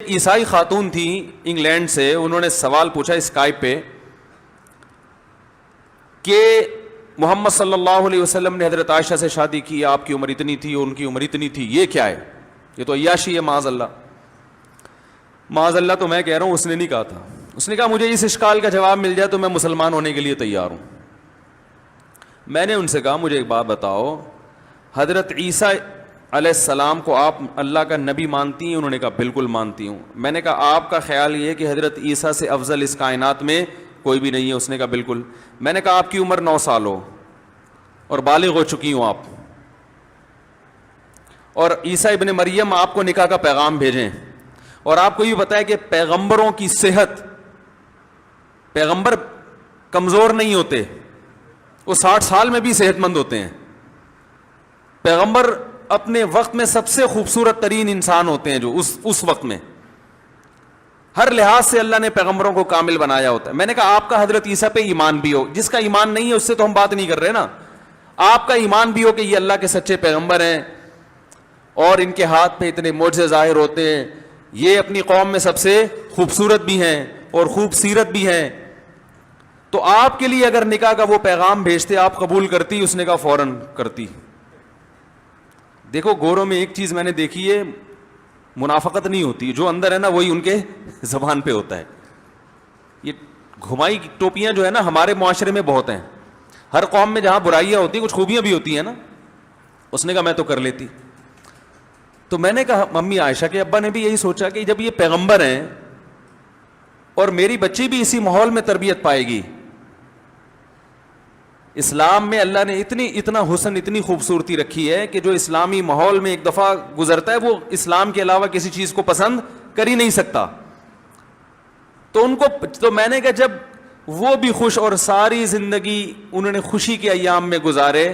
ایک عیسائی خاتون تھی انگلینڈ سے, انہوں نے سوال پوچھا اسکائپ پہ کہ محمد صلی اللہ علیہ وسلم نے حضرت عائشہ سے شادی کی, آپ کی عمر اتنی تھی, ان کی عمر اتنی تھی, یہ کیا ہے؟ یہ تو عیاشی ہے, معاذ اللہ. معاذ اللہ تو میں کہہ رہا ہوں, اس نے نہیں کہا تھا. اس نے کہا مجھے اس اشکال کا جواب مل جائے تو میں مسلمان ہونے کے لیے تیار ہوں. میں نے ان سے کہا مجھے ایک بات بتاؤ, حضرت عیسیٰ علیہ السلام کو آپ اللہ کا نبی مانتی ہیں؟ انہوں نے کہا بالکل مانتی ہوں. میں نے کہا آپ کا خیال یہ ہے کہ حضرت عیسیٰ سے افضل اس کائنات میں کوئی بھی نہیں ہے؟ اس نے کہا بالکل. میں نے کہا آپ کی عمر 9 سال ہو اور بالغ ہو چکی ہوں آپ, اور عیسیٰ ابن مریم آپ کو نکاح کا پیغام بھیجیں, اور آپ کو یہ بتایا کہ پیغمبروں کی صحت, پیغمبر کمزور نہیں ہوتے, وہ 60 سال میں بھی صحت مند ہوتے ہیں. پیغمبر اپنے وقت میں سب سے خوبصورت ترین انسان ہوتے ہیں جو اس وقت میں ہر لحاظ سے اللہ نے پیغمبروں کو کامل بنایا ہوتا ہے. میں نے کہا آپ کا حضرت عیسیٰ پہ ایمان بھی ہو, جس کا ایمان نہیں ہے اس سے تو ہم بات نہیں کر رہے نا, آپ کا ایمان بھی ہو کہ یہ اللہ کے سچے پیغمبر ہیں اور ان کے ہاتھ پہ اتنے معجزے ظاہر ہوتے ہیں, یہ اپنی قوم میں سب سے خوبصورت بھی ہیں اور خوب سیرت بھی ہیں, تو آپ کے لیے اگر نکاح کا وہ پیغام بھیجتے آپ قبول کرتی؟ اس نے کہا فوراً کرتی. دیکھو گوروں میں ایک چیز میں نے دیکھی ہے, منافقت نہیں ہوتی, جو اندر ہے نا وہی ان کے زبان پہ ہوتا ہے. یہ گھمائی ٹوپیاں جو ہے نا ہمارے معاشرے میں بہت ہیں, ہر قوم میں جہاں برائیاں ہوتی ہیں کچھ خوبیاں بھی ہوتی ہیں نا. اس نے کہا میں تو کر لیتی. تو میں نے کہا ممی عائشہ کے ابا نے بھی یہی سوچا کہ جب یہ پیغمبر ہیں اور میری بچی بھی اسی ماحول میں تربیت پائے گی, اسلام میں اللہ نے اتنا حسن, اتنی خوبصورتی رکھی ہے کہ جو اسلامی ماحول میں ایک دفعہ گزرتا ہے وہ اسلام کے علاوہ کسی چیز کو پسند کر ہی نہیں سکتا. تو میں نے کہا جب وہ بھی خوش اور ساری زندگی انہوں نے خوشی کے ایام میں گزارے,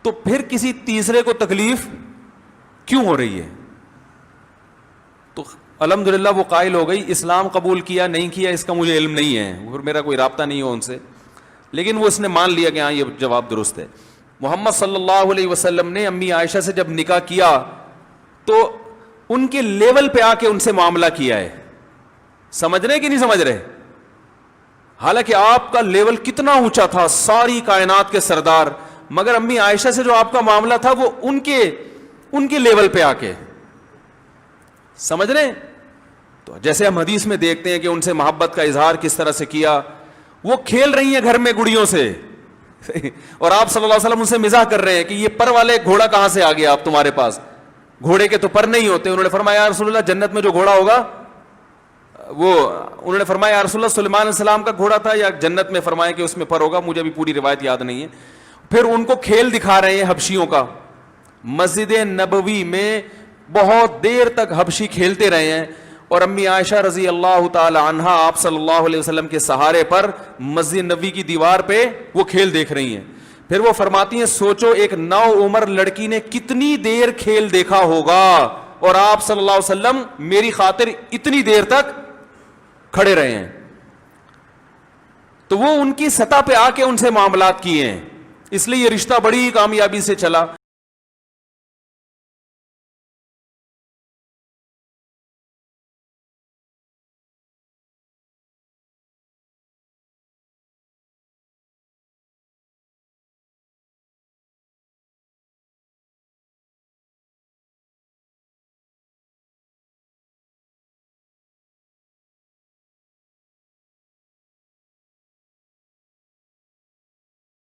تو پھر کسی تیسرے کو تکلیف کیوں ہو رہی ہے؟ تو الحمدللہ وہ قائل ہو گئی. اسلام قبول کیا نہیں کیا اس کا مجھے علم نہیں ہے, میرا کوئی رابطہ نہیں ہو ان سے, لیکن وہ اس نے مان لیا کہ ہاں یہ جواب درست ہے. محمد صلی اللہ علیہ وسلم نے امی عائشہ سے جب نکاح کیا تو ان کے لیول پہ آ کے ان سے معاملہ کیا ہے. سمجھ رہے کہ نہیں سمجھ رہے؟ حالانکہ آپ کا لیول کتنا اونچا تھا, ساری کائنات کے سردار, مگر امی عائشہ سے جو آپ کا معاملہ تھا وہ ان کے لیول پہ آ کے, سمجھ رہے ہیں؟ تو جیسے ہم حدیث میں دیکھتے ہیں کہ ان سے محبت کا اظہار کس طرح سے کیا, وہ کھیل رہی ہیں گھر میں گڑیوں سے اور آپ صلی اللہ علیہ وسلم ان سے مزاح کر رہے ہیں کہ یہ پر والے گھوڑا کہاں سے آ گیا آپ تمہارے پاس, گھوڑے کے تو پر نہیں ہوتے. انہوں نے فرمایا یا رسول اللہ جنت میں جو گھوڑا ہوگا وہ, انہوں نے فرمایا یا رسول اللہ سلیمان علیہ السلام کا گھوڑا تھا یا جنت میں, فرمایا کہ اس میں پر ہوگا, مجھے بھی پوری روایت یاد نہیں ہے. پھر ان کو کھیل دکھا رہے ہیں حبشیوں کا, مسجد نبوی میں بہت دیر تک حبشی کھیلتے رہے ہیں, اور امی عائشہ رضی اللہ تعالی عنہا آپ صلی اللہ علیہ وسلم کے سہارے پر مسجد نبوی کی دیوار پہ وہ کھیل دیکھ رہی ہیں. پھر وہ فرماتی ہیں سوچو ایک نو عمر لڑکی نے کتنی دیر کھیل دیکھا ہوگا, اور آپ صلی اللہ علیہ وسلم میری خاطر اتنی دیر تک کھڑے رہے ہیں. تو وہ ان کی سطح پہ آ کے ان سے معاملات کیے ہیں, اس لیے یہ رشتہ بڑی کامیابی سے چلا.